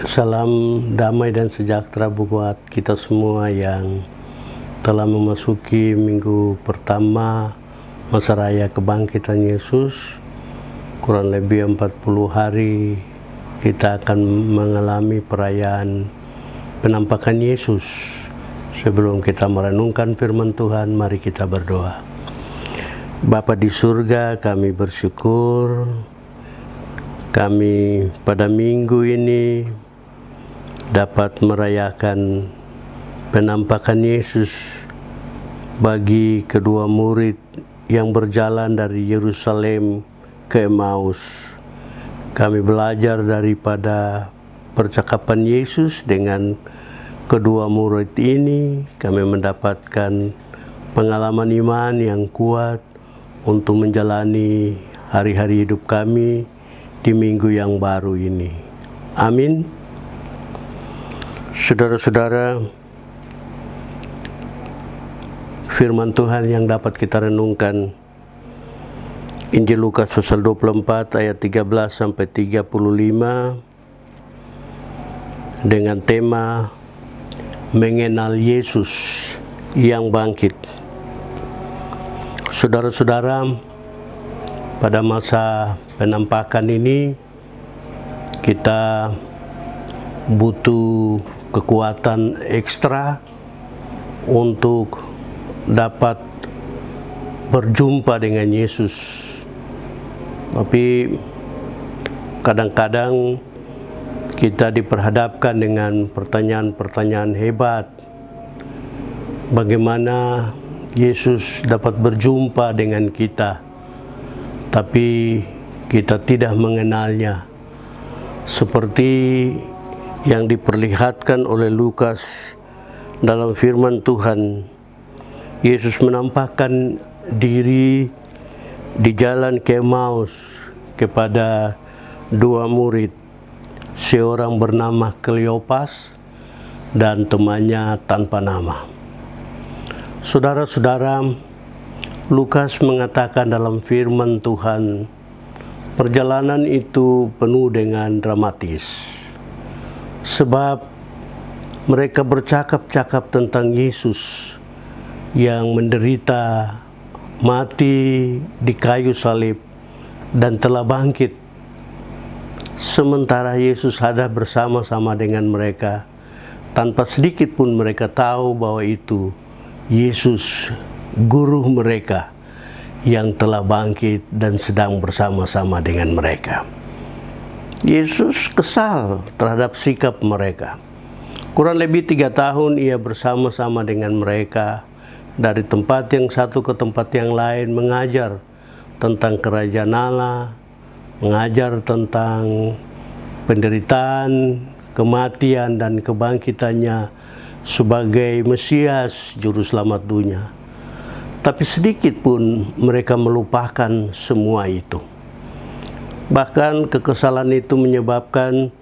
Salam damai dan sejahtera buat kita semua yang telah memasuki minggu pertama masa raya kebangkitan Yesus. Kurang lebih 40 hari kita akan mengalami perayaan penampakan Yesus. Sebelum kita merenungkan firman Tuhan, mari kita berdoa. Bapa di surga, kami bersyukur kami pada minggu ini dapat merayakan penampakan Yesus bagi kedua murid yang berjalan dari Yerusalem ke Emmaus. Kami belajar daripada percakapan Yesus dengan kedua murid ini. Kami mendapatkan pengalaman iman yang kuat untuk menjalani hari-hari hidup kami di minggu yang baru ini. Amin. Saudara-saudara, firman Tuhan yang dapat kita renungkan Injil Lukas pasal 24 ayat 13 sampai 35 dengan tema mengenal Yesus yang bangkit. Saudara-saudara, pada masa penampakan ini kita butuh kekuatan ekstra untuk dapat berjumpa dengan Yesus. Tapi kadang-kadang kita diperhadapkan dengan pertanyaan-pertanyaan hebat. Bagaimana Yesus dapat berjumpa dengan kita, tapi kita tidak mengenalnya. Seperti yang diperlihatkan oleh Lukas dalam firman Tuhan, Yesus menampakkan diri di jalan ke Emmaus kepada dua murid, seorang bernama Kleopas dan temannya tanpa nama. Saudara-saudara, Lukas mengatakan dalam firman Tuhan, perjalanan itu penuh dengan dramatis. Sebab mereka bercakap-cakap tentang Yesus yang menderita, mati di kayu salib, dan telah bangkit. Sementara Yesus ada bersama-sama dengan mereka, tanpa sedikit pun mereka tahu bahwa itu Yesus, guru mereka yang telah bangkit dan sedang bersama-sama dengan mereka. Yesus kesal terhadap sikap mereka. Kurang lebih 3 tahun ia bersama-sama dengan mereka, dari tempat yang satu ke tempat yang lain, mengajar tentang kerajaan Allah, mengajar tentang penderitaan, kematian, dan kebangkitannya sebagai Mesias, Juru Selamat dunia. Tapi sedikit pun mereka melupakan semua itu. Bahkan kekesalan itu menyebabkan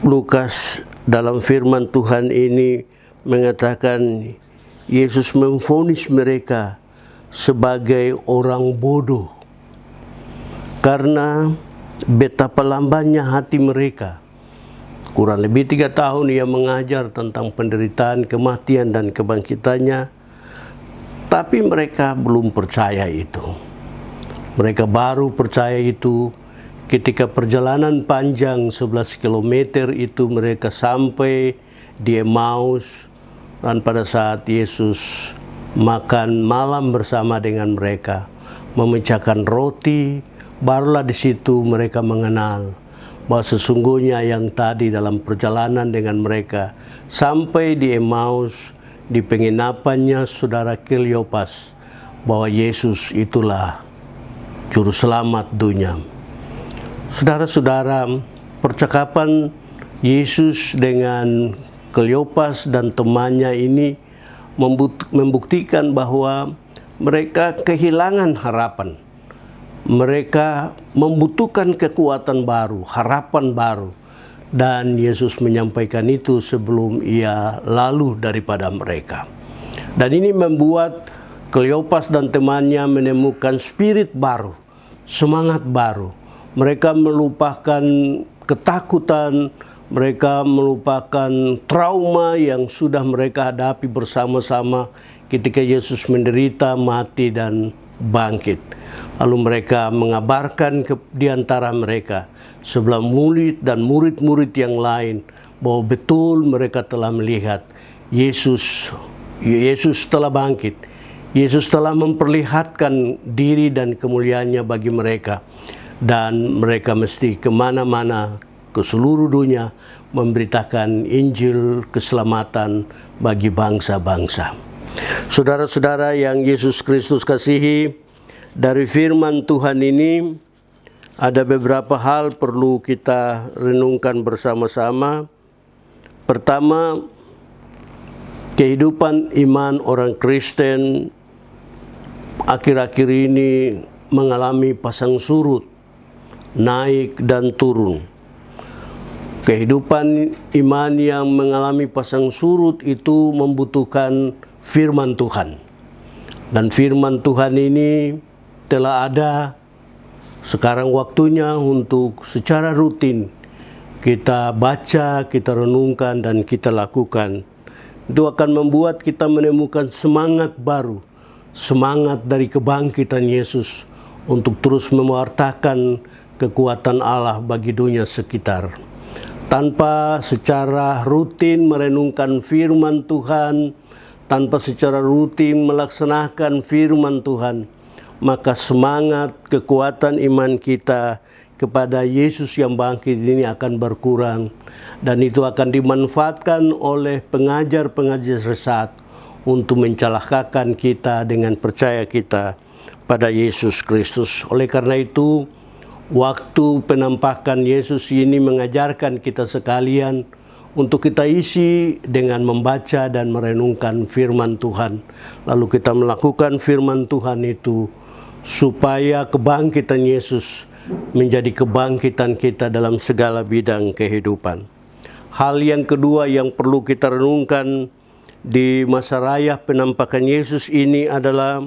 Lukas dalam firman Tuhan ini mengatakan Yesus memvonis mereka sebagai orang bodoh karena betapa lambannya hati mereka. Kurang lebih 3 tahun ia mengajar tentang penderitaan, kematian, dan kebangkitannya, tapi mereka belum percaya itu. Mereka baru percaya itu ketika perjalanan panjang 11 km itu mereka sampai di Emmaus, dan pada saat Yesus makan malam bersama dengan mereka, memecahkan roti, barulah di situ mereka mengenal bahwa sesungguhnya yang tadi dalam perjalanan dengan mereka sampai di Emmaus, di penginapannya saudara Kleopas, bahwa Yesus itulah Juru Selamat dunia. Saudara-saudara, percakapan Yesus dengan Kleopas dan temannya ini membuktikan bahwa mereka kehilangan harapan. Mereka membutuhkan kekuatan baru, harapan baru. Dan Yesus menyampaikan itu sebelum ia lalu daripada mereka. Dan ini membuat Kleopas dan temannya menemukan spirit baru, semangat baru. Mereka melupakan ketakutan, Mereka melupakan trauma yang sudah mereka hadapi bersama-sama ketika Yesus menderita, mati, dan bangkit. Lalu mereka mengabarkan di antara mereka sebelah murid dan murid-murid yang lain bahwa betul mereka telah melihat Yesus telah bangkit. Yesus telah memperlihatkan diri dan kemuliaannya bagi mereka. Dan mereka mesti kemana-mana, ke seluruh dunia, memberitakan Injil keselamatan bagi bangsa-bangsa. Saudara-saudara yang Yesus Kristus kasihi, dari firman Tuhan ini ada beberapa hal perlu kita renungkan bersama-sama. Pertama, kehidupan iman orang Kristen akhir-akhir ini mengalami pasang surut, naik dan turun. Kehidupan iman yang mengalami pasang surut itu membutuhkan firman Tuhan. Dan firman Tuhan ini telah ada, sekarang waktunya untuk secara rutin kita baca, kita renungkan, dan kita lakukan. Itu akan membuat kita menemukan semangat baru, semangat dari kebangkitan Yesus untuk terus mewartakan kekuatan Allah bagi dunia sekitar. Tanpa secara rutin merenungkan firman Tuhan, tanpa secara rutin melaksanakan firman Tuhan, maka semangat kekuatan iman kita kepada Yesus yang bangkit ini akan berkurang. Dan itu akan dimanfaatkan oleh pengajar-pengajar sesat untuk mencelakakan kita dengan percaya kita pada Yesus Kristus. Oleh karena itu, waktu penampakan Yesus ini mengajarkan kita sekalian untuk kita isi dengan membaca dan merenungkan firman Tuhan. Lalu kita melakukan firman Tuhan itu supaya kebangkitan Yesus menjadi kebangkitan kita dalam segala bidang kehidupan. Hal yang kedua yang perlu kita renungkan di masa raya penampakan Yesus ini adalah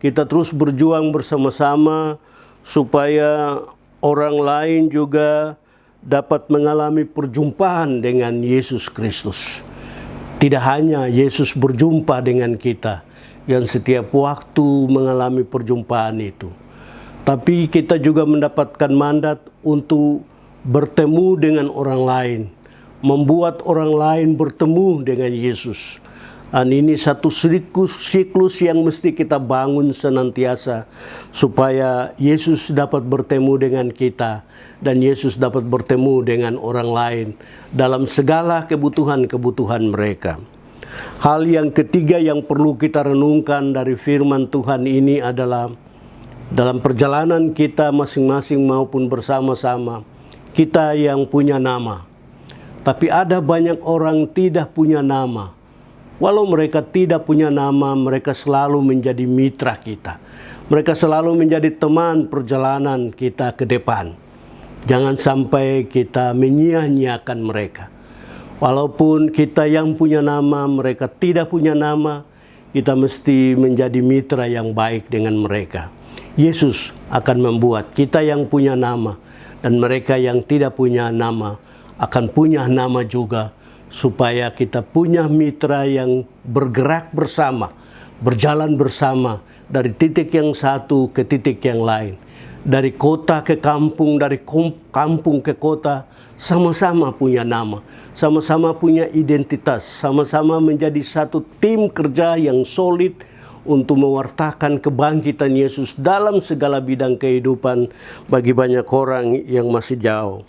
kita terus berjuang bersama-sama supaya orang lain juga dapat mengalami perjumpaan dengan Yesus Kristus. Tidak hanya Yesus berjumpa dengan kita yang setiap waktu mengalami perjumpaan itu, tapi kita juga mendapatkan mandat untuk bertemu dengan orang lain, membuat orang lain bertemu dengan Yesus. Dan ini satu siklus yang mesti kita bangun senantiasa supaya Yesus dapat bertemu dengan kita dan Yesus dapat bertemu dengan orang lain dalam segala kebutuhan-kebutuhan mereka. Hal yang ketiga yang perlu kita renungkan dari firman Tuhan ini adalah dalam perjalanan kita masing-masing maupun bersama-sama, kita yang punya nama. Tapi ada banyak orang tidak punya nama. Walau mereka tidak punya nama, mereka selalu menjadi mitra kita. Mereka selalu menjadi teman perjalanan kita ke depan. Jangan sampai kita menyia-nyiakan mereka. Walaupun kita yang punya nama, mereka tidak punya nama, kita mesti menjadi mitra yang baik dengan mereka. Yesus akan membuat kita yang punya nama dan mereka yang tidak punya nama akan punya nama juga, supaya kita punya mitra yang bergerak bersama, berjalan bersama dari titik yang satu ke titik yang lain, dari kota ke kampung, dari kampung ke kota, sama-sama punya nama, sama-sama punya identitas, sama-sama menjadi satu tim kerja yang solid untuk mewartakan kebangkitan Yesus dalam segala bidang kehidupan bagi banyak orang yang masih jauh.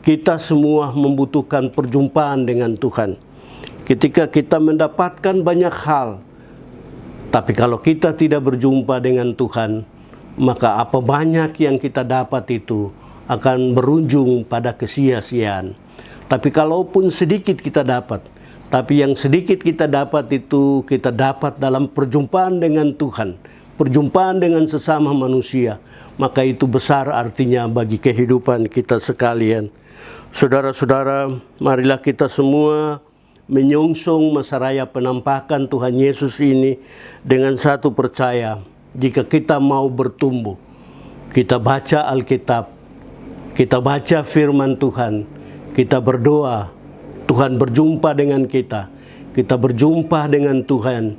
Kita semua membutuhkan perjumpaan dengan Tuhan. Ketika kita mendapatkan banyak hal, tapi kalau kita tidak berjumpa dengan Tuhan, maka apa banyak yang kita dapat itu akan berujung pada kesia-siaan. Tapi kalaupun sedikit kita dapat, tapi yang sedikit kita dapat itu kita dapat dalam perjumpaan dengan Tuhan, perjumpaan dengan sesama manusia, maka itu besar artinya bagi kehidupan kita sekalian. Saudara-saudara, marilah kita semua menyongsong masa raya penampakan Tuhan Yesus ini dengan satu percaya. Jika kita mau bertumbuh, kita baca Alkitab, kita baca firman Tuhan, kita berdoa, Tuhan berjumpa dengan kita berjumpa dengan Tuhan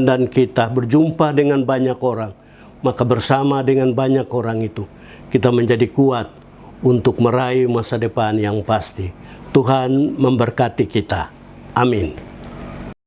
dan kita berjumpa dengan banyak orang, maka bersama dengan banyak orang itu, kita menjadi kuat untuk meraih masa depan yang pasti. Tuhan memberkati kita. Amin.